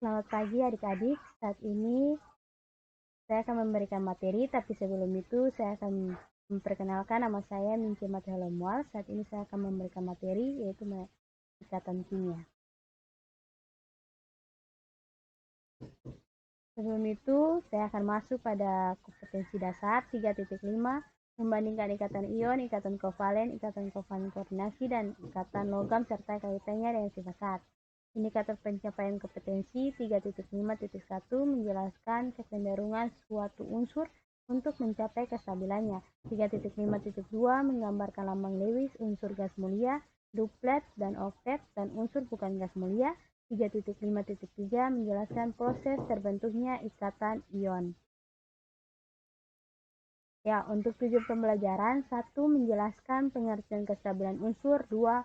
Selamat pagi adik-adik, saat ini saya akan memberikan materi, tapi sebelum itu saya akan memperkenalkan nama saya Minci Mateholomual. Saat ini saya akan memberikan materi, yaitu ikatan kimia. Sebelum itu, saya akan masuk pada kompetensi dasar 3.5, membandingkan ikatan ion, ikatan kovalen koordinasi, dan ikatan logam serta kaitannya dengan sifat zat. Indikator pencapaian kompetensi 3.5.1 menjelaskan kecenderungan suatu unsur untuk mencapai kestabilannya. 3.5.2 menggambarkan lambang Lewis unsur gas mulia, duplet, dan oktet, dan unsur bukan gas mulia. 3.5.3 menjelaskan proses terbentuknya ikatan ion. Ya, untuk tujuan pembelajaran, 1. Menjelaskan pengertian kestabilan unsur, 2.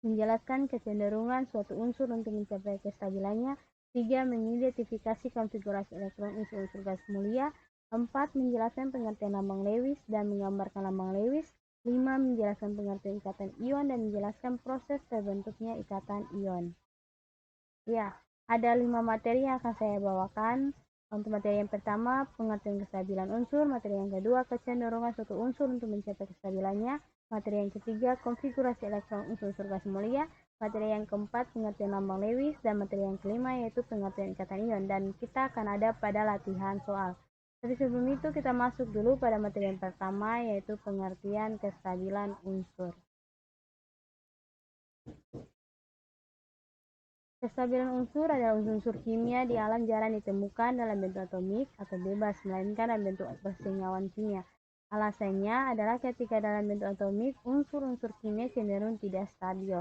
Menjelaskan kecenderungan suatu unsur untuk mencapai kestabilannya, 3. Mengidentifikasi konfigurasi elektron unsur-unsur gas mulia, 4. Menjelaskan pengertian lambang Lewis dan menggambarkan lambang Lewis, 5. Menjelaskan pengertian ikatan ion dan menjelaskan proses terbentuknya ikatan ion. Ya, ada 5 materi yang akan saya bawakan. Untuk materi yang pertama, pengertian kestabilan unsur. Materi yang kedua, kecenderungan suatu unsur untuk mencapai kestabilannya. Materi yang ketiga, konfigurasi elektron unsur-unsur gas mulia. Materi yang keempat, pengertian lambang Lewis. Dan materi yang kelima, yaitu pengertian ikatan ion. Dan kita akan ada pada latihan soal. Tapi sebelum itu, kita masuk dulu pada materi yang pertama, yaitu pengertian kestabilan unsur. Kestabilan unsur adalah unsur-unsur kimia di alam jarang ditemukan dalam bentuk atomik atau bebas, melainkan dalam bentuk persenyawan kimia. Alasannya adalah ketika dalam bentuk atomik, unsur-unsur kimia cenderung tidak stabil.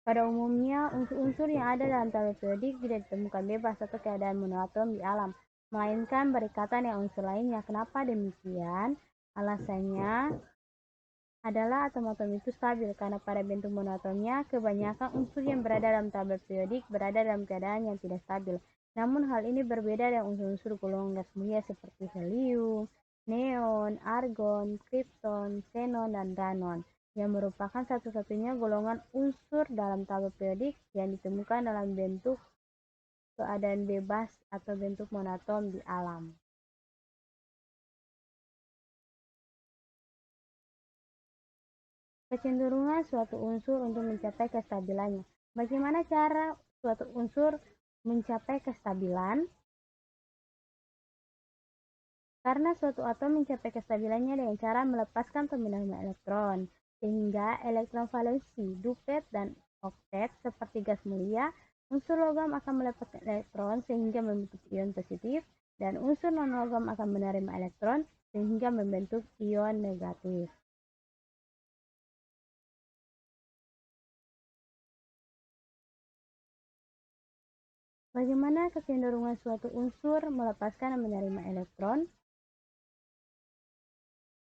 Pada umumnya, unsur-unsur yang ada dalam tabel periodik tidak ditemukan bebas atau keadaan monoatom di alam, melainkan berikatan dengan unsur lainnya. Kenapa demikian? Alasannya adalah atom-atom itu stabil karena pada bentuk monoatomnya kebanyakan unsur yang berada dalam tabel periodik berada dalam keadaan yang tidak stabil. Namun hal ini berbeda dengan unsur-unsur golongan gas mulia seperti helium, neon, argon, krypton, xenon, dan radon yang merupakan satu-satunya golongan unsur dalam tabel periodik yang ditemukan dalam bentuk keadaan bebas atau bentuk monoatom di alam. Kecenderungan suatu unsur untuk mencapai kestabilannya. Bagaimana cara suatu unsur mencapai kestabilan? Karena suatu atom mencapai kestabilannya dengan cara melepaskan pemindahan elektron, sehingga elektron valensi, duplet, dan oktet seperti gas mulia, unsur logam akan melepaskan elektron sehingga membentuk ion positif, dan unsur non-logam akan menerima elektron sehingga membentuk ion negatif. Bagaimana kecenderungan suatu unsur melepaskan dan menerima elektron?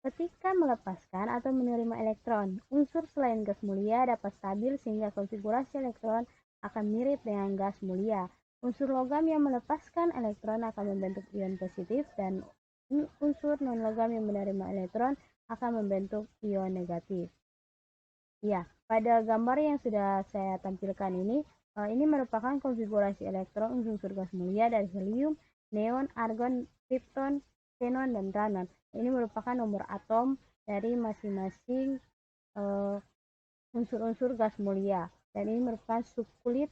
Ketika melepaskan atau menerima elektron, unsur selain gas mulia dapat stabil sehingga konfigurasi elektron akan mirip dengan gas mulia. Unsur logam yang melepaskan elektron akan membentuk ion positif dan unsur non-logam yang menerima elektron akan membentuk ion negatif. Ya, pada gambar yang sudah saya tampilkan ini merupakan konfigurasi elektron unsur gas mulia dari helium, neon, argon, krypton, xenon, dan radon. Ini merupakan nomor atom dari masing-masing unsur-unsur gas mulia, dan ini merupakan subkulit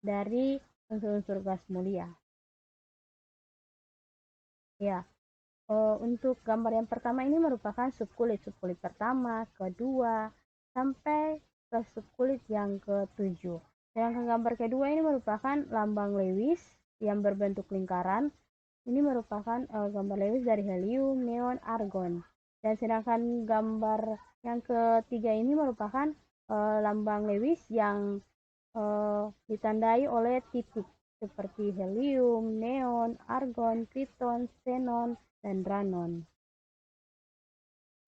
dari unsur-unsur gas mulia. Ya, untuk gambar yang pertama ini merupakan subkulit pertama, kedua, sampai ke subkulit yang ke-7. Sedangkan gambar kedua ini merupakan lambang Lewis yang berbentuk lingkaran. Ini merupakan gambar Lewis dari helium, neon, argon. Dan sedangkan gambar yang ketiga ini merupakan lambang Lewis yang ditandai oleh titik seperti helium, neon, argon, krypton, xenon, dan radon.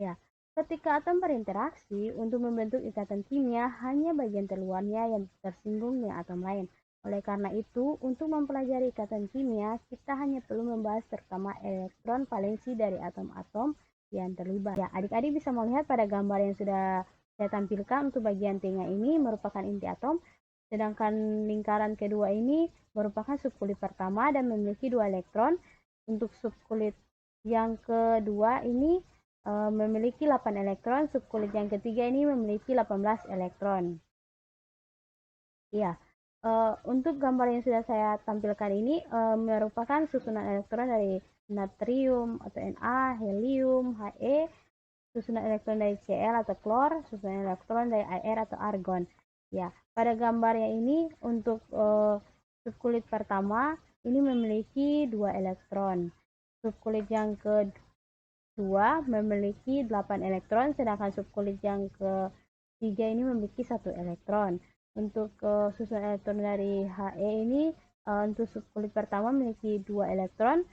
Ya, ketika atom berinteraksi untuk membentuk ikatan kimia, hanya bagian terluarnya yang tersinggung dengan atom lain. Oleh karena itu, untuk mempelajari ikatan kimia, kita hanya perlu membahas terutama elektron valensi dari atom-atom yang terlibat. Ya, adik-adik bisa melihat pada gambar yang sudah saya tampilkan untuk bagian tengah ini merupakan inti atom, sedangkan lingkaran kedua ini merupakan subkulit pertama dan memiliki 2 elektron. Untuk subkulit yang kedua ini memiliki 8 elektron, subkulit yang ketiga ini memiliki 18 elektron. Ya, untuk gambar yang sudah saya tampilkan ini merupakan susunan elektron dari natrium atau Na, helium, He, susunan elektron dari Cl atau klor, susunan elektron dari air atau argon. Ya, pada gambarnya ini untuk subkulit pertama ini memiliki 2 elektron. Subkulit yang kedua memiliki 8 elektron, sedangkan subkulit yang ketiga ini memiliki 1 elektron. Untuk susunan elektron dari He ini untuk subkulit pertama memiliki 2 elektron.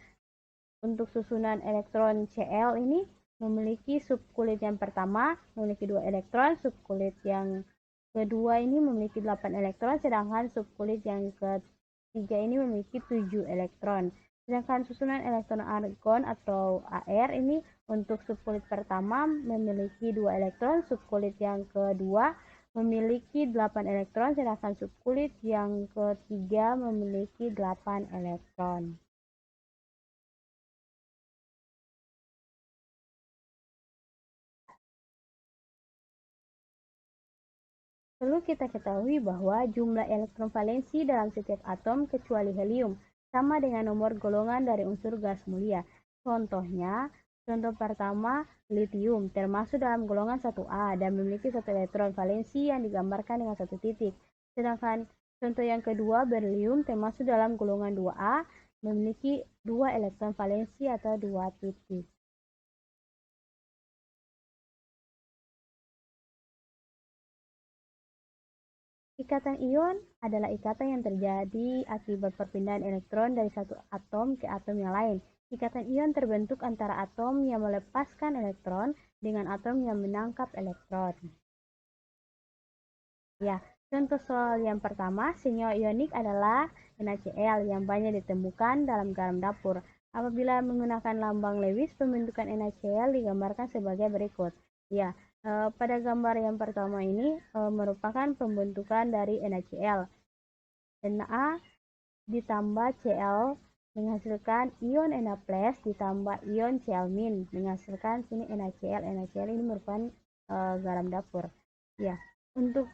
Untuk susunan elektron Cl ini memiliki subkulit yang pertama memiliki 2 elektron, subkulit yang kedua ini memiliki 8 elektron, sedangkan subkulit yang ketiga ini memiliki 7 elektron. Sedangkan susunan elektron argon atau Ar ini untuk subkulit pertama memiliki 2 elektron, subkulit yang kedua memiliki 8 elektron, sedangkan subkulit yang ketiga memiliki 8 elektron. Perlu kita ketahui bahwa jumlah elektron valensi dalam setiap atom kecuali helium sama dengan nomor golongan dari unsur gas mulia. Contohnya, contoh pertama litium termasuk dalam golongan 1A dan memiliki 1 elektron valensi yang digambarkan dengan 1 titik. Sedangkan contoh yang kedua berlium termasuk dalam golongan 2A memiliki 2 elektron valensi atau 2 titik. Ikatan ion adalah ikatan yang terjadi akibat perpindahan elektron dari satu atom ke atom yang lain. Ikatan ion terbentuk antara atom yang melepaskan elektron dengan atom yang menangkap elektron. Ya, contoh soal yang pertama, senyawa ionik adalah NaCl yang banyak ditemukan dalam garam dapur. Apabila menggunakan lambang Lewis, pembentukan NaCl digambarkan sebagai berikut. Ya, pada gambar yang pertama ini merupakan pembentukan dari NaCl. Na ditambah Cl menghasilkan ion Na+ ditambah ion Cl- menghasilkan sini NaCl. NaCl ini merupakan garam dapur. Ya, untuk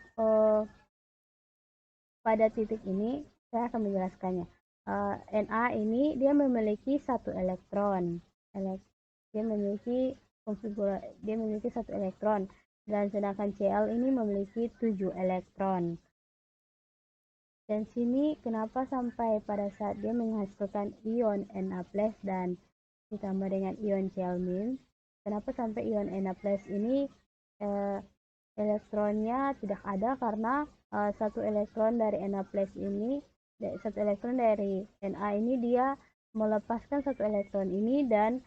pada titik ini saya akan menjelaskannya. Na ini dia memiliki 1 elektron. Dia memiliki dia memiliki 1 elektron, dan sedangkan Cl ini memiliki 7 elektron. Dan sini kenapa sampai pada saat dia menghasilkan ion Na+ dan ditambah dengan ion Cl-, kenapa sampai ion Na+ ini elektronnya tidak ada, karena 1 elektron dari Na+ ini, 1 elektron dari Na ini dia melepaskan 1 elektron ini, dan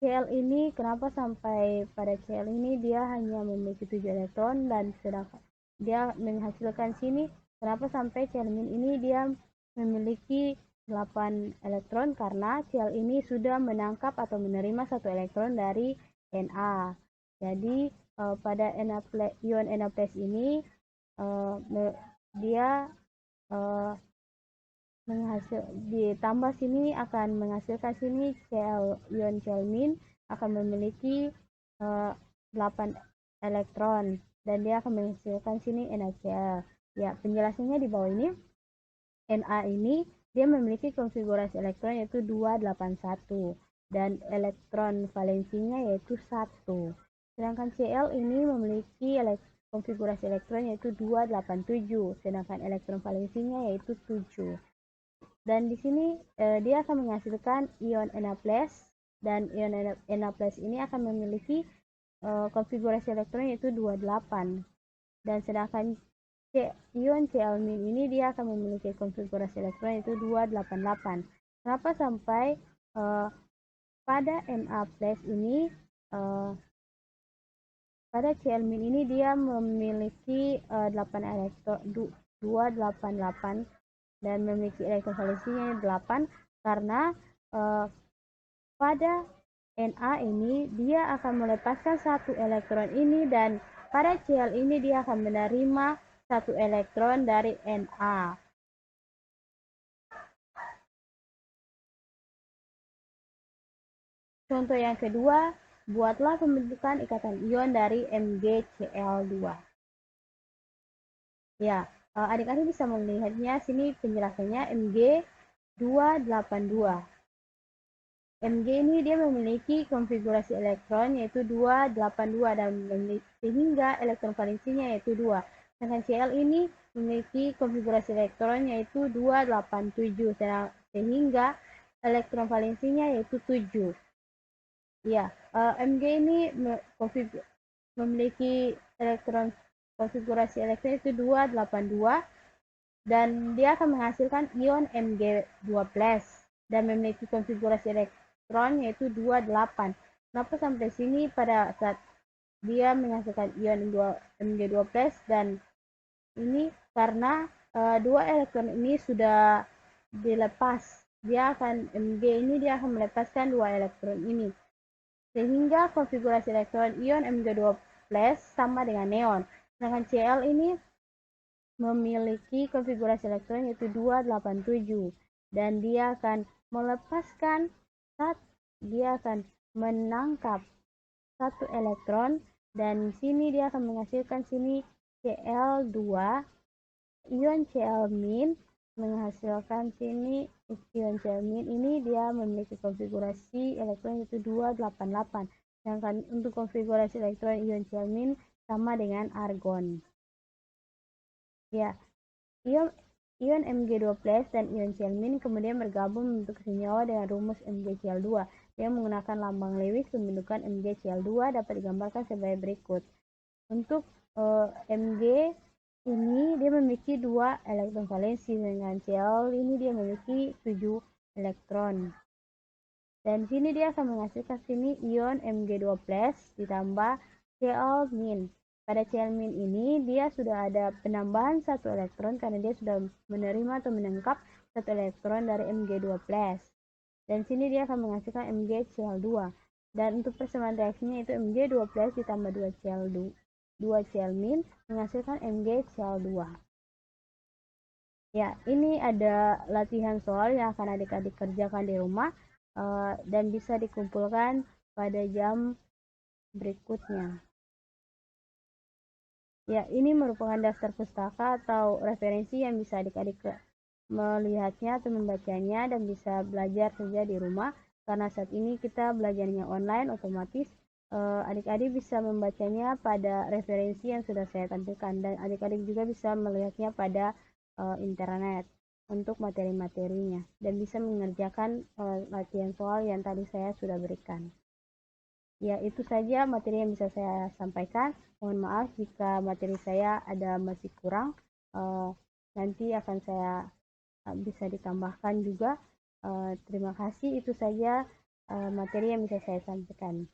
Cl ini kenapa sampai pada Cl ini dia hanya memiliki 7 elektron, dan sedangkan dia menghasilkan sini kenapa sampai Cl- ini dia memiliki 8 elektron, karena Cl ini sudah menangkap atau menerima 1 elektron dari Na. Jadi pada ion Na+ ini dia ditambah sini akan menghasilkan sini ion Cl- akan memiliki 8 elektron, dan dia akan menghasilkan sini NaCl. Ya, penjelasannya di bawah ini. Na ini dia memiliki konfigurasi elektron yaitu 281 dan elektron valensinya yaitu 1. Sedangkan Cl ini memiliki konfigurasi elektron yaitu 287, sedangkan elektron valensinya yaitu 7. Dan di sini dia akan menghasilkan ion Na+, dan ion Na+ ini akan memiliki konfigurasi elektron yaitu 28. Dan sedangkan ion Cl- ini dia akan memiliki konfigurasi elektron yaitu 288. Kenapa sampai pada Na+ ini pada Cl- ini dia memiliki 8 elektron 288 dan memiliki elektron valensinya 8, karena pada Na ini dia akan melepaskan satu elektron ini, dan pada Cl ini dia akan menerima satu elektron dari Na. Contoh yang kedua, buatlah pembentukan ikatan ion dari MgCl2. Ya, adik-adik bisa melihatnya, sini penjelasannya Mg282. Mg ini dia memiliki konfigurasi elektron yaitu 282 dan sehingga elektron valensinya yaitu 2. Sedangkan Cl ini memiliki konfigurasi elektron yaitu 287 sehingga elektron valensinya yaitu 7. Ya, Mg ini memiliki konfigurasi elektron itu 282 dan dia akan menghasilkan ion Mg2+ dan memiliki konfigurasi elektron yaitu 28. Kenapa sampai sini pada saat dia menghasilkan ion Mg2+ dan ini karena dua elektron ini sudah dilepas. Mg ini dia akan melepaskan dua elektron ini. Sehingga konfigurasi elektron ion Mg2+ sama dengan neon. Sedangkan Cl ini memiliki konfigurasi elektron yaitu 287 dan dia akan melepaskan dia akan menangkap satu elektron dan sini dia akan menghasilkan sini Cl2, ion Cl- menghasilkan sini ion Cl- ini dia memiliki konfigurasi elektron yaitu 288. Sedangkan untuk konfigurasi elektron ion Cl- sama dengan argon. Ya, ion Mg2+ dan ion Cl- kemudian bergabung membentuk senyawa dengan rumus MgCl2 yang menggunakan lambang Lewis. Pembentukan MgCl2 dapat digambarkan sebagai berikut. Untuk Mg ini dia memiliki 2 elektron valensi, dengan Cl ini dia memiliki 7 elektron. Dan sini dia akan menghasilkan sini ion Mg2+ ditambah Cl-. Pada Cl- ini dia sudah ada penambahan satu elektron karena dia sudah menerima atau menangkap satu elektron dari Mg2+. Dan sini dia akan menghasilkan MgCl2. Dan untuk persamaan reaksinya itu Mg2+ ditambah 2 Cl- menghasilkan MgCl2. Ya, ini ada latihan soal yang akan adik-adik kerjakan di rumah dan bisa dikumpulkan pada jam berikutnya. Ya, ini merupakan daftar pustaka atau referensi yang bisa adik-adik melihatnya atau membacanya dan bisa belajar saja di rumah. Karena saat ini kita belajarnya online, otomatis adik-adik bisa membacanya pada referensi yang sudah saya tampilkan dan adik-adik juga bisa melihatnya pada internet untuk materi-materinya dan bisa mengerjakan latihan soal yang tadi saya sudah berikan. Ya, itu saja materi yang bisa saya sampaikan. Mohon maaf jika materi saya ada masih kurang. Nanti akan saya bisa ditambahkan juga. Terima kasih, itu saja materi yang bisa saya sampaikan.